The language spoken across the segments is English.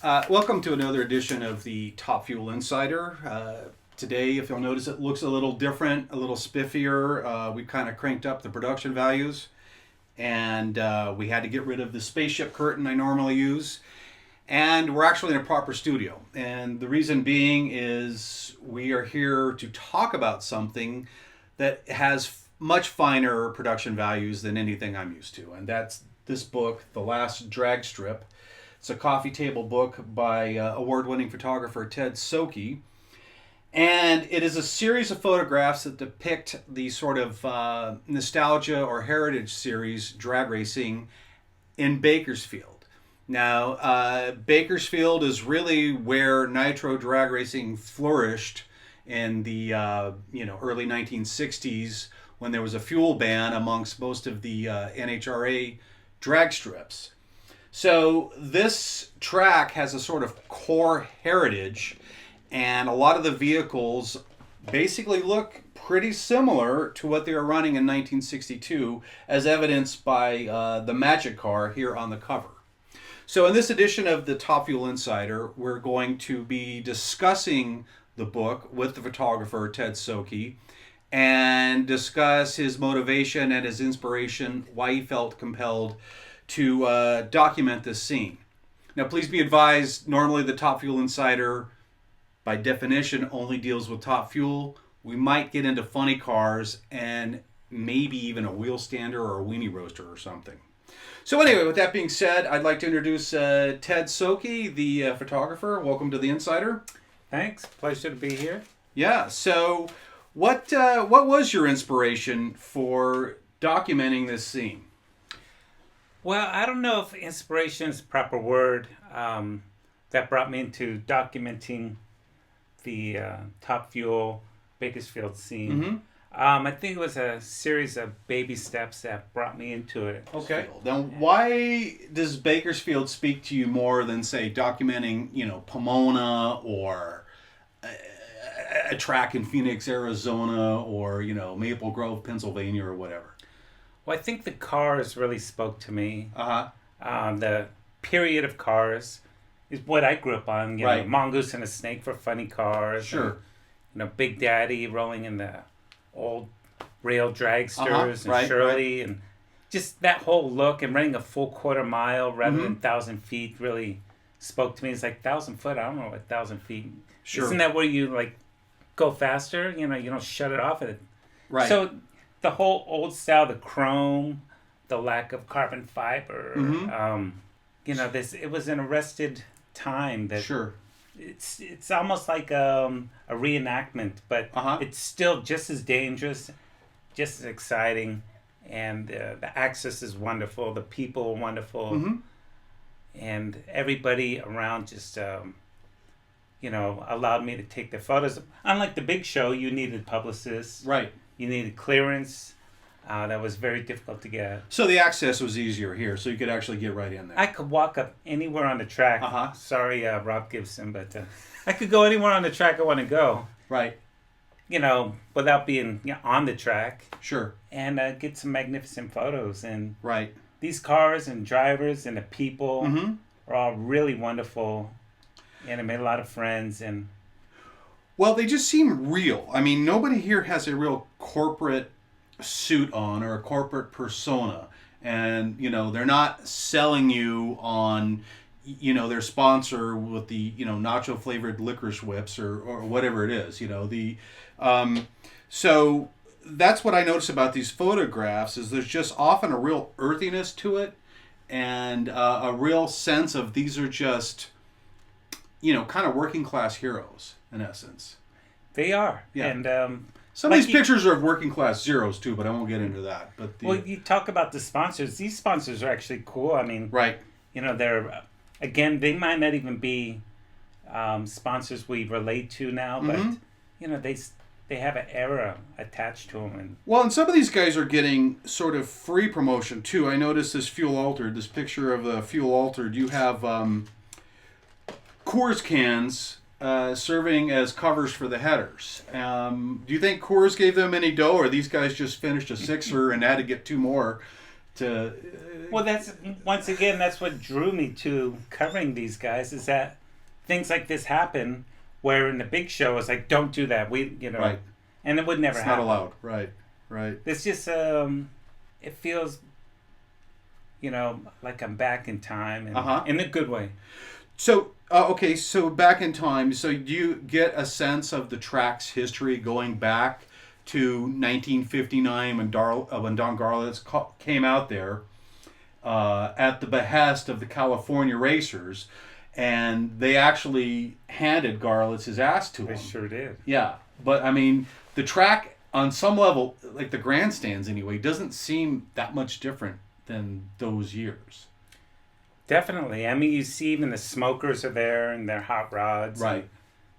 Welcome to another edition of the Top Fuel Insider. Today, if you'll notice, it looks a little different, a little spiffier. We've kind of cranked up the production values, and we had to get rid of the spaceship curtain I normally use. And we're actually in a proper studio. And the reason being is we are here to talk about something that has much finer production values than anything I'm used to. And that's this book, The Last Drag Strip. It's a coffee table book by award-winning photographer Ted Soke. And it is a series of photographs that depict the sort of nostalgia or heritage series drag racing in Bakersfield. Now, Bakersfield is really where nitro drag racing flourished in the early 1960s when there was a fuel ban amongst most of the NHRA drag strips. So this track has a sort of core heritage, and a lot of the vehicles basically look pretty similar to what they were running in 1962, as evidenced by the Magic car here on the cover. So in this edition of the Top Fuel Insider, we're going to be discussing the book with the photographer Ted Soke and discuss his motivation and his inspiration, why he felt compelled to document this scene. Now, please be advised, normally the Top Fuel Insider, by definition, only deals with Top Fuel. We might get into funny cars and maybe even a wheel stander or a weenie roaster or something. So anyway, with that being said, I'd like to introduce Ted Soke, the photographer. Welcome to the Insider. Thanks. Pleasure to be here. Yeah, so what was your inspiration for documenting this scene? Well, I don't know if inspiration is the proper word. That brought me into documenting the Top Fuel Bakersfield scene. Mm-hmm. I think it was a series of baby steps that brought me into it. Okay. Now, why does Bakersfield speak to you more than, say, documenting, Pomona or a track in Phoenix, Arizona, or, Maple Grove, Pennsylvania, or whatever? Well, I think the cars really spoke to me. Uh-huh. The period of cars is what I grew up on. Right. Mongoose and a Snake for funny cars. Sure. And, Big Daddy rolling in the old rail dragsters and Right, Shirley. And just that whole look and running a full quarter mile rather than 1,000 feet really spoke to me. It's like 1,000 foot. I don't know, 1,000 feet. Sure. Isn't that where you go faster? You don't shut it off. Right. So the whole old style, the chrome, the lack of carbon fiber, it was an arrested time that Sure. it's almost like a reenactment, but it's still just as dangerous, just as exciting, and the access is wonderful, the people are wonderful, and everybody around just allowed me to take the photos. Unlike the big show, you needed publicists. Right. You needed clearance. That was very difficult to get. So the access was easier here, so you could actually get right in there. I could walk up anywhere on the track. Sorry, Rob Gibson, but I could go anywhere on the track I want to go. Right. Without being on the track. Sure. And get some magnificent photos. And right. These cars and drivers and the people are all really wonderful. And I made a lot of friends. And well, they just seem real. I mean, nobody here has a real corporate suit on or a corporate persona. And, they're not selling you on, their sponsor with the, nacho flavored licorice whips or whatever it is, so that's what I notice about these photographs is there's just often a real earthiness to it and a real sense of these are just, kind of working class heroes in essence. They are. Yeah. And some of these pictures are of working class zeros too, but I won't get into that. But you talk about the sponsors. These sponsors are actually cool. I mean, right. They're again, they might not even be sponsors we relate to now, but they have an era attached to them. And some of these guys are getting sort of free promotion too. I noticed this Fuel Altered, this picture of the Fuel Altered. You have Coors cans serving as covers for the headers. Do you think Coors gave them any dough, or these guys just finished a sixer and had to get two more to. Well, that's once again that's what drew me to covering these guys is that things like this happen where in the big show it's like don't do that Right. and it would never It's happen. not allowed. Right. It's just it feels like I'm back in time and in a good way. So okay, so back in time. So do you get a sense of the track's history going back to 1959 when Don Garlits came out there at the behest of the California racers, and they actually handed Garlits his ass to him. They sure did. Yeah, but I mean, the track on some level, like the grandstands anyway, doesn't seem that much different than those years. Definitely. I mean, you see even the smokers are there in their hot rods. Right.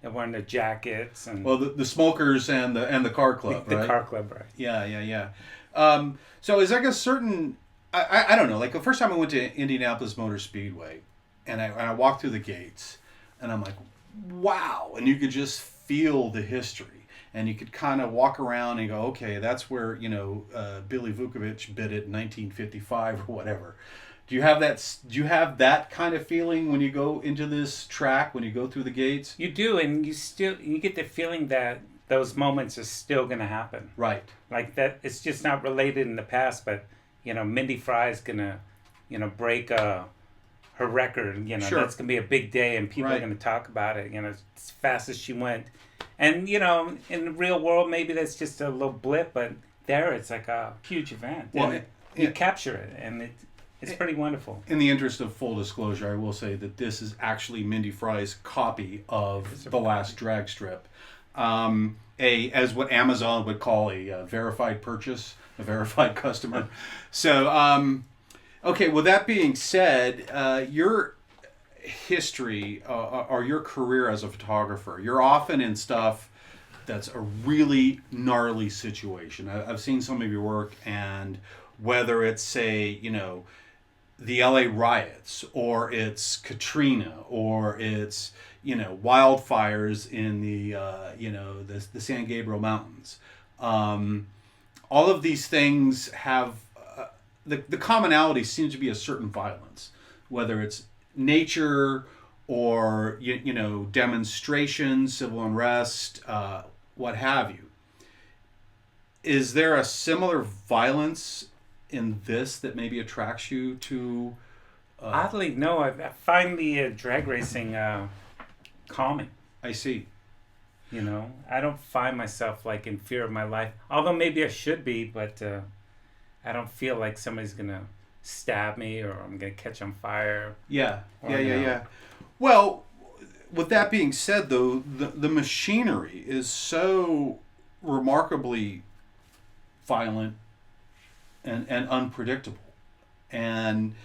They're wearing their jackets and Well, the smokers and the car club, the right? car club, right? Yeah. So is like a certain I don't know. Like the first time I went to Indianapolis Motor Speedway, and I walked through the gates, and I'm like, wow! And you could just feel the history, and you could kind of walk around and go, okay, that's where Billy Vukovich bid it in 1955 or whatever. Do you have that? Do you have that kind of feeling when you go into this track, when you go through the gates? You do, and you get the feeling that those moments are still going to happen. Right. Like that, it's just not related in the past, but Mindy Fry's gonna, break her record. Sure. That's gonna be a big day, and people are gonna talk about it. As fast as she went, and in the real world, maybe that's just a little blip, but there it's like a huge event. Well, you capture it, and it's pretty wonderful. In the interest of full disclosure, I will say that this is actually Mindy Fry's copy of The Last Drag Strip. As what Amazon would call a verified purchase, a verified customer. So, okay, with that being said, your history or your career as a photographer, you're often in stuff that's a really gnarly situation. I've seen some of your work, and whether it's, say, the LA riots, or it's Katrina, or it's wildfires in the San Gabriel Mountains. All of these things have the commonality seems to be a certain violence, whether it's nature or demonstrations, civil unrest, what have you. Is there a similar violence in this that maybe attracts you to? Oddly, no. I find the drag racing calming. I see. I don't find myself like in fear of my life. Although maybe I should be, but I don't feel like somebody's gonna stab me or I'm gonna catch on fire. Yeah. Well, with that being said, though, the machinery is so remarkably violent and unpredictable, and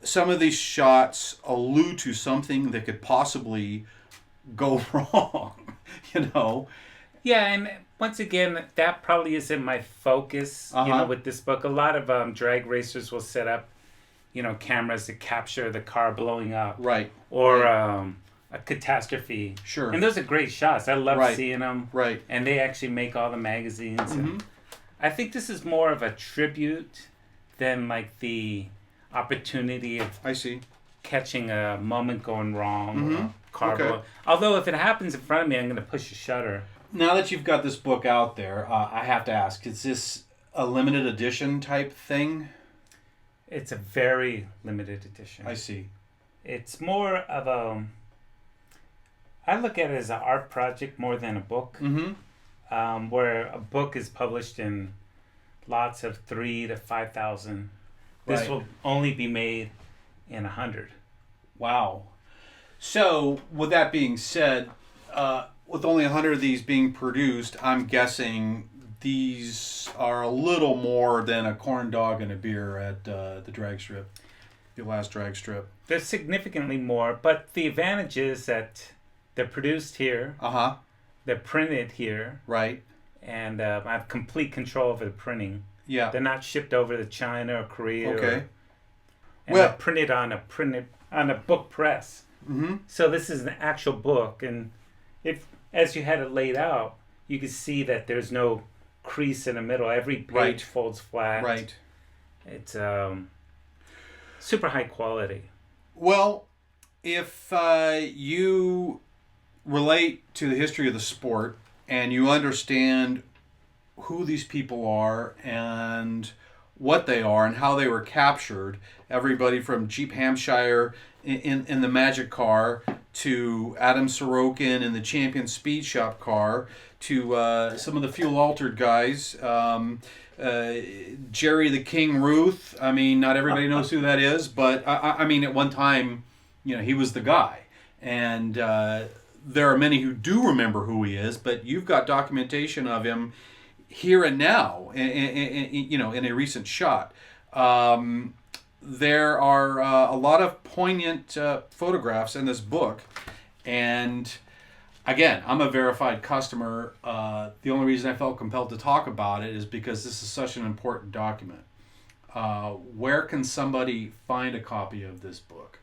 some of these shots allude to something that could possibly go wrong. Yeah, and once again, that probably isn't my focus. With this book, a lot of drag racers will set up cameras to capture the car blowing up, right, or a catastrophe. Sure. And those are great shots. I love seeing them. Right. And they actually make all the magazines. Mm-hmm. And I think this is more of a tribute than like the opportunity of catching a moment going wrong, or a car blow. Although if it happens in front of me, I'm going to push the shutter. Now that you've got this book out there, I have to ask, is this a limited edition type thing? It's a very limited edition. I see. It's more of I look at it as an art project more than a book. Mm-hmm. Where a book is published in lots of 3,000 to 5,000. This will only be made in 100. Wow. So, with that being said, with only 100 of these being produced, I'm guessing these are a little more than a corn dog and a beer at the drag strip, the last drag strip. They're significantly more, but the advantage is that they're produced here. They're printed here. Right. And I have complete control over the printing. Yeah. They're not shipped over to China or Korea. Okay. They're printed on a book press. Mm-hmm. So this is an actual book, and as you had it laid out, you can see that there's no crease in the middle. Every page folds flat. Right. It's super high quality. Well, if you relate to the history of the sport and you understand who these people are and what they are and how they were captured, everybody from Jeep Hampshire in the Magic car to Adam Sorokin in the Champion Speed Shop car to some of the fuel altered guys. Jerry the King Ruth. I mean, not everybody knows who that is, but I mean, at one time, he was the guy. And there are many who do remember who he is, but you've got documentation of him here and now, in a recent shot. There are a lot of poignant photographs in this book, and again, I'm a verified customer. The only reason I felt compelled to talk about it is because this is such an important document. Where can somebody find a copy of this book?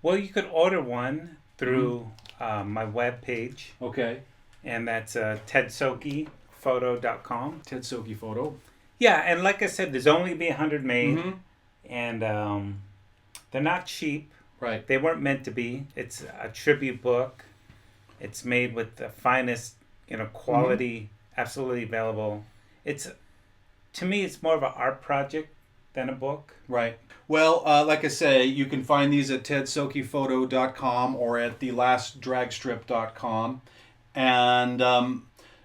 Well, you could order one through my webpage. Okay. And that's tedsokiphoto.com. Ted Soki Photo. Yeah, and like I said, there's only be 100 made. And they're not cheap. Right. They weren't meant to be. It's a tribute book. It's made with the finest, quality, absolutely available. To me, it's more of an art project than a book. Right. Well, like I say, you can find these at tedsokiphoto.com or at thelastdragstrip.com. And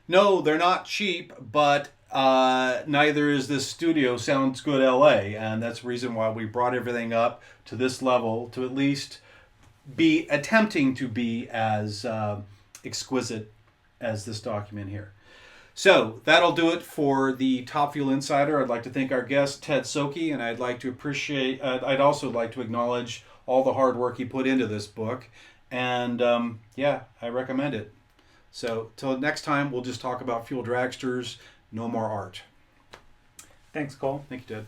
no, they're not cheap, but neither is this studio Sounds Good LA. And that's the reason why we brought everything up to this level to at least be attempting to be as exquisite as this document here. So that'll do it for the Top Fuel Insider. I'd like to thank our guest Ted Soki, and I'd I'd also like to acknowledge all the hard work he put into this book, and I recommend it. So till next time, we'll just talk about fuel dragsters, no more art. Thanks, Cole. Thank you, Ted.